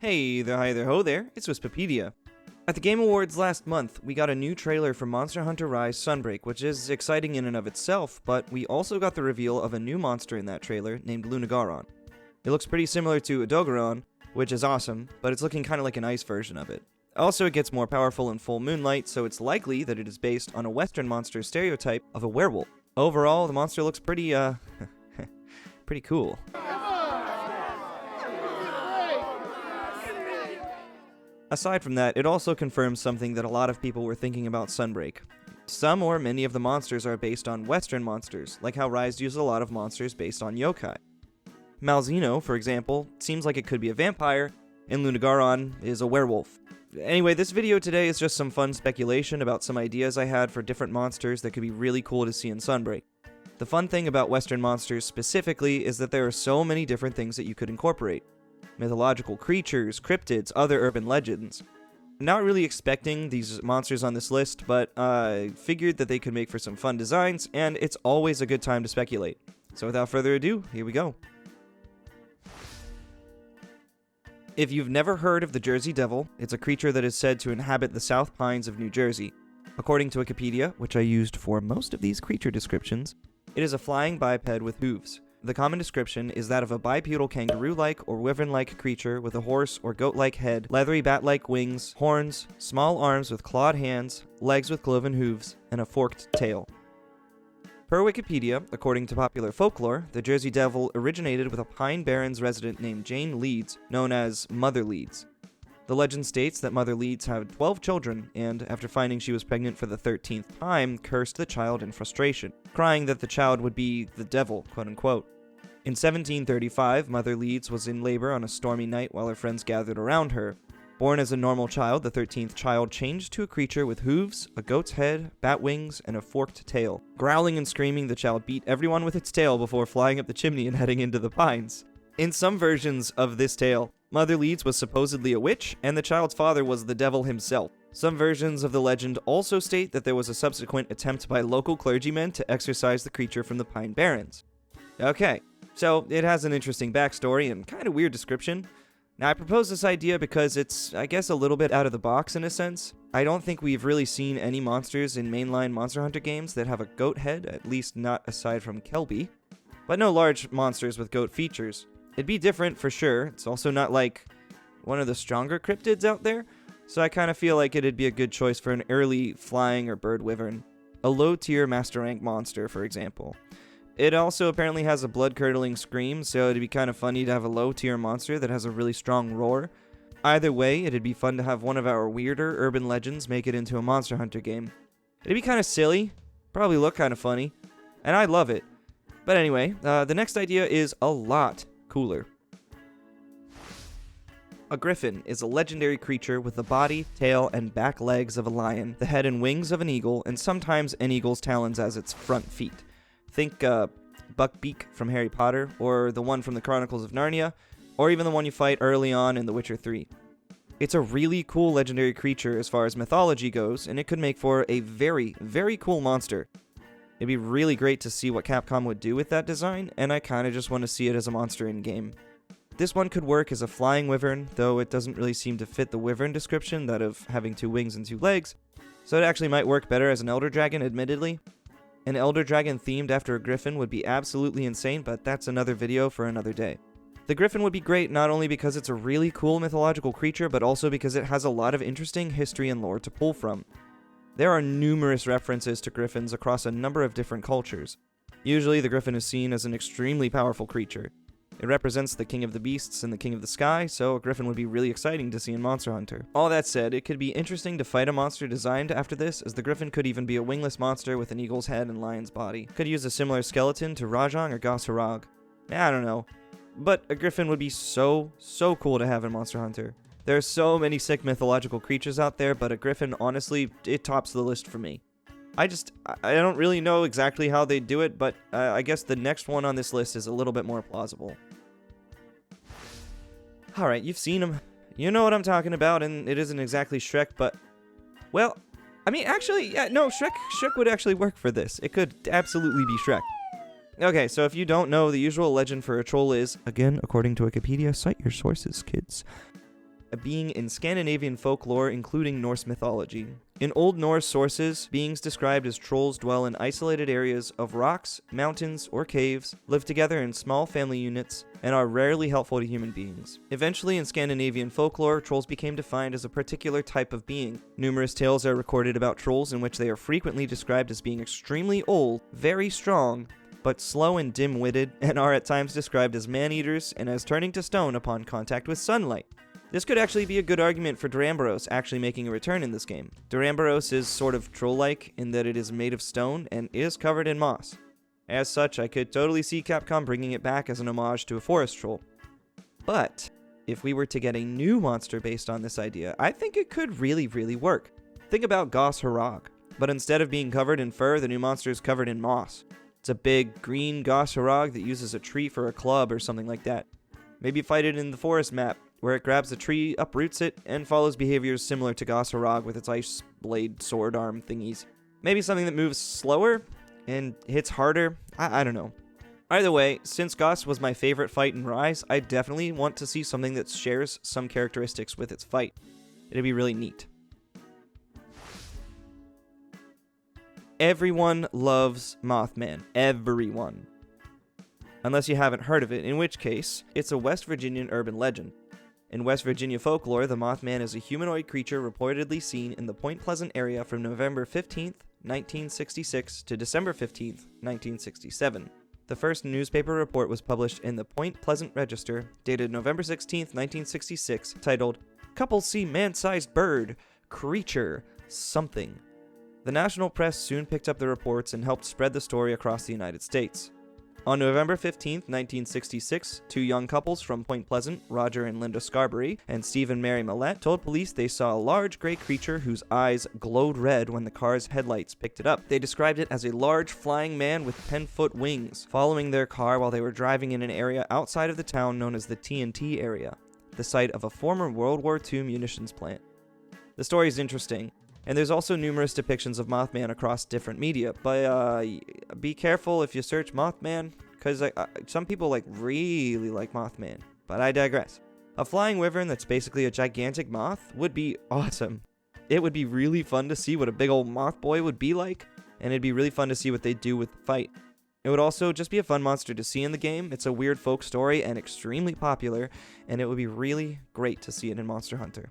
Hey there, hi there, ho there, it's Wispopedia. At the Game Awards last month, we got a new trailer for Monster Hunter Rise Sunbreak, which is exciting in and of itself, but we also got the reveal of a new monster in that trailer named Lunagaron. It looks pretty similar to Odogaron, which is awesome, but it's looking kind of like an ice version of it. Also, it gets more powerful in full moonlight, so it's likely that it is based on a Western monster stereotype of a werewolf. Overall, the monster looks pretty, pretty cool. Aside from that, it also confirms something that a lot of people were thinking about Sunbreak. Some or many of the monsters are based on Western monsters, like how Rise uses a lot of monsters based on yokai. Malzeno, for example, seems like it could be a vampire, and Lunagaron is a werewolf. Anyway, this video today is just some fun speculation about some ideas I had for different monsters that could be really cool to see in Sunbreak. The fun thing about Western monsters specifically is that there are so many different things that you could incorporate. Mythological creatures, cryptids, other urban legends. I'm not really expecting these monsters on this list, but I figured that they could make for some fun designs, and it's always a good time to speculate. So without further ado, here we go. If you've never heard of the Jersey Devil, it's a creature that is said to inhabit the South Pines of New Jersey. According to Wikipedia, which I used for most of these creature descriptions, it is a flying biped with hooves. The common description is that of a bipedal kangaroo-like or wyvern-like creature with a horse or goat-like head, leathery bat-like wings, horns, small arms with clawed hands, legs with cloven hooves, and a forked tail. Per Wikipedia, according to popular folklore, the Jersey Devil originated with a Pine Barrens resident named Jane Leeds, known as Mother Leeds. The legend states that Mother Leeds had 12 children, and after finding she was pregnant for the 13th time, cursed the child in frustration, crying that the child would be the devil, quote-unquote. In 1735, Mother Leeds was in labor on a stormy night while her friends gathered around her. Born as a normal child, the 13th child changed to a creature with hooves, a goat's head, bat wings, and a forked tail. Growling and screaming, the child beat everyone with its tail before flying up the chimney and heading into the pines. In some versions of this tale, Mother Leeds was supposedly a witch, and the child's father was the devil himself. Some versions of the legend also state that there was a subsequent attempt by local clergymen to exorcise the creature from the Pine Barrens. Okay, so it has an interesting backstory and kind of weird description. Now, I propose this idea because it's, I guess, a little bit out of the box in a sense. I don't think we've really seen any monsters in mainline Monster Hunter games that have a goat head, at least not aside from Kelby. But no large monsters with goat features. It'd be different for sure. It's also not like one of the stronger cryptids out there, so I kind of feel like it'd be a good choice for an early flying or bird wyvern. A low-tier master rank monster, for example. It also apparently has a blood-curdling scream, so it'd be kind of funny to have a low-tier monster that has a really strong roar. Either way, it'd be fun to have one of our weirder urban legends make it into a Monster Hunter game. It'd be kind of silly, probably look kind of funny, and I'd love it. But anyway, the next idea is a lot cooler. A Griffin is a legendary creature with the body, tail, and back legs of a lion, the head and wings of an eagle, and sometimes an eagle's talons as its front feet. Think Buckbeak from Harry Potter, or the one from the Chronicles of Narnia, or even the one you fight early on in The Witcher 3. It's a really cool legendary creature as far as mythology goes, and it could make for a very, very cool monster. It'd be really great to see what Capcom would do with that design, and I kinda just want to see it as a monster in-game. This one could work as a flying wyvern, though it doesn't really seem to fit the wyvern description, that of having 2 wings and 2 legs, so it actually might work better as an elder dragon, admittedly. An elder dragon themed after a griffin would be absolutely insane, but that's another video for another day. The griffin would be great not only because it's a really cool mythological creature, but also because it has a lot of interesting history and lore to pull from. There are numerous references to griffins across a number of different cultures. Usually, the griffin is seen as an extremely powerful creature. It represents the king of the beasts and the king of the sky, so a griffin would be really exciting to see in Monster Hunter. All that said, it could be interesting to fight a monster designed after this, as the griffin could even be a wingless monster with an eagle's head and lion's body. Could use a similar skeleton to Rajang or Gosharag. I don't know. But a griffin would be so cool to have in Monster Hunter. There are so many sick mythological creatures out there, but a griffin, honestly, it tops the list for me. I don't really know exactly how they do it, but I guess the next one on this list is a little bit more plausible. Alright, you've seen him. You know what I'm talking about, and it isn't exactly Shrek, but... Well, I mean, actually, yeah, no, Shrek would actually work for this. It could absolutely be Shrek. Okay, so if you don't know, the usual legend for a troll is, again, according to Wikipedia, cite your sources, kids. a being in Scandinavian folklore, including Norse mythology. In Old Norse sources, beings described as trolls dwell in isolated areas of rocks, mountains, or caves, live together in small family units, and are rarely helpful to human beings. Eventually, in Scandinavian folklore, trolls became defined as a particular type of being. Numerous tales are recorded about trolls in which they are frequently described as being extremely old, very strong, but slow and dim-witted, and are at times described as man-eaters and as turning to stone upon contact with sunlight. This could actually be a good argument for Duramboros actually making a return in this game. Duramboros is sort of troll-like in that it is made of stone and is covered in moss. As such, I could totally see Capcom bringing it back as an homage to a forest troll. But if we were to get a new monster based on this idea, I think it could really work. Think about Gos Harag, but instead of being covered in fur, the new monster is covered in moss. It's a big green Gos Harag that uses a tree for a club or something like that. Maybe fight it in the forest map, where it grabs a tree, uproots it, and follows behaviors similar to Gos Harag with its ice blade sword arm thingies. Maybe something that moves slower and hits harder. I don't know. Either way, since Gos was my favorite fight in Rise, I definitely want to see something that shares some characteristics with its fight. It'd be really neat. Everyone loves Mothman. Everyone. Unless you haven't heard of it, in which case, it's a West Virginian urban legend. In West Virginia folklore, the Mothman is a humanoid creature reportedly seen in the Point Pleasant area from November 15th, 1966 to December 15th, 1967. The first newspaper report was published in the Point Pleasant Register, dated November 16th, 1966, titled, "Couple See Man-Sized Bird, Creature, Something." The national press soon picked up the reports and helped spread the story across the United States. On November 15, 1966, two young couples from Point Pleasant, Roger and Linda Scarberry, and Steve and Mary Millette, told police they saw a large gray creature whose eyes glowed red when the car's headlights picked it up. They described it as a large flying man with 10-foot wings, following their car while they were driving in an area outside of the town known as the TNT area, the site of a former World War II munitions plant. The story is interesting, and there's also numerous depictions of Mothman across different media, but be careful if you search Mothman, because some people really like Mothman, but I digress. A flying wyvern that's basically a gigantic moth would be awesome. It would be really fun to see what a big old moth boy would be like, and it'd be really fun to see what they do with the fight. It would also just be a fun monster to see in the game. It's a weird folk story and extremely popular, and it would be really great to see it in Monster Hunter.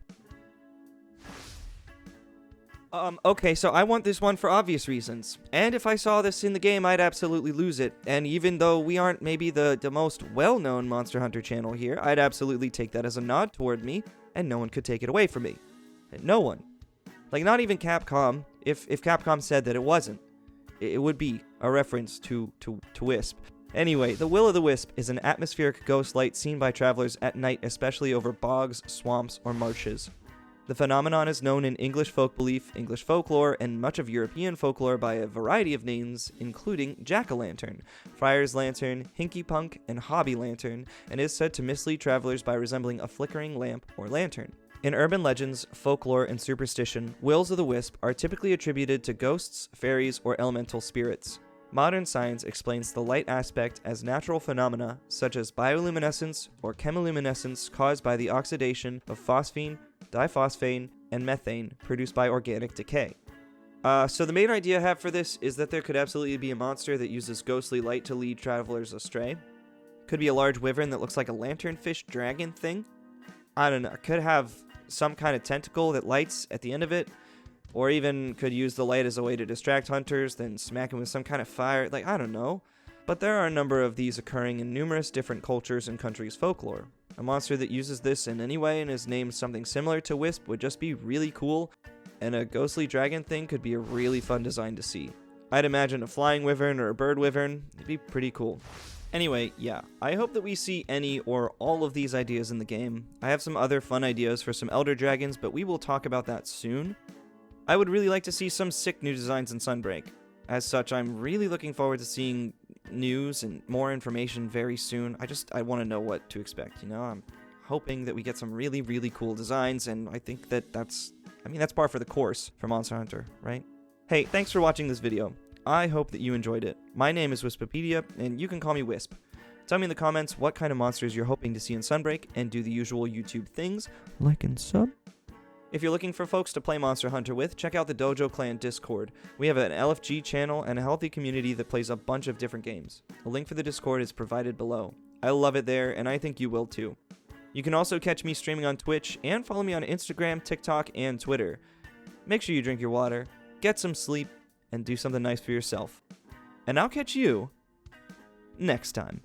Okay, so I want this one for obvious reasons. And if I saw this in the game, I'd absolutely lose it. And even though we aren't maybe the most well-known Monster Hunter channel here, I'd absolutely take that as a nod toward me, and no one could take it away from me. And no one. Like, not even Capcom. If Capcom said that it wasn't, it would be a reference to Wisp. Anyway, the Will-o'-the-Wisp is an atmospheric ghost light seen by travelers at night, especially over bogs, swamps, or marshes. The phenomenon is known in English folk belief, English folklore, and much of European folklore by a variety of names, including jack-o'-lantern, friar's lantern, hinky-punk, and hobby lantern, and is said to mislead travelers by resembling a flickering lamp or lantern. In urban legends, folklore, and superstition, wills of the wisp are typically attributed to ghosts, fairies, or elemental spirits. Modern science explains the light aspect as natural phenomena such as bioluminescence or chemiluminescence caused by the oxidation of phosphine, diphosphane, and methane produced by organic decay. So the main idea I have for this is that there could absolutely be a monster that uses ghostly light to lead travelers astray. Could be a large wyvern that looks like a lanternfish dragon thing. I don't know. Could have some kind of tentacle that lights at the end of it. Or even could use the light as a way to distract hunters, then smack them with some kind of fire. Like, I don't know. But there are a number of these occurring in numerous different cultures and countries' folklore. A monster that uses this in any way and is named something similar to Wisp would just be really cool, and a ghostly dragon thing could be a really fun design to see. I'd imagine a flying wyvern or a bird wyvern. It'd be pretty cool. Anyway, yeah, I hope that we see any or all of these ideas in the game. I have some other fun ideas for some elder dragons, but we will talk about that soon. I would really like to see some sick new designs in Sunbreak. As such, I'm really looking forward to seeing news and more information very soon. I want to know what to expect, you know? I'm hoping that we get some really, really cool designs, and I think that's par for the course for Monster Hunter, right? Hey, thanks for watching this video. I hope that you enjoyed it. My name is Wispipedia, and you can call me Wisp. Tell me in the comments what kind of monsters you're hoping to see in Sunbreak, and do the usual YouTube things, like and sub. If you're looking for folks to play Monster Hunter with, check out the Dojo Clan Discord. We have an LFG channel and a healthy community that plays a bunch of different games. A link for the Discord is provided below. I love it there, and I think you will too. You can also catch me streaming on Twitch, and follow me on Instagram, TikTok, and Twitter. Make sure you drink your water, get some sleep, and do something nice for yourself. And I'll catch you next time.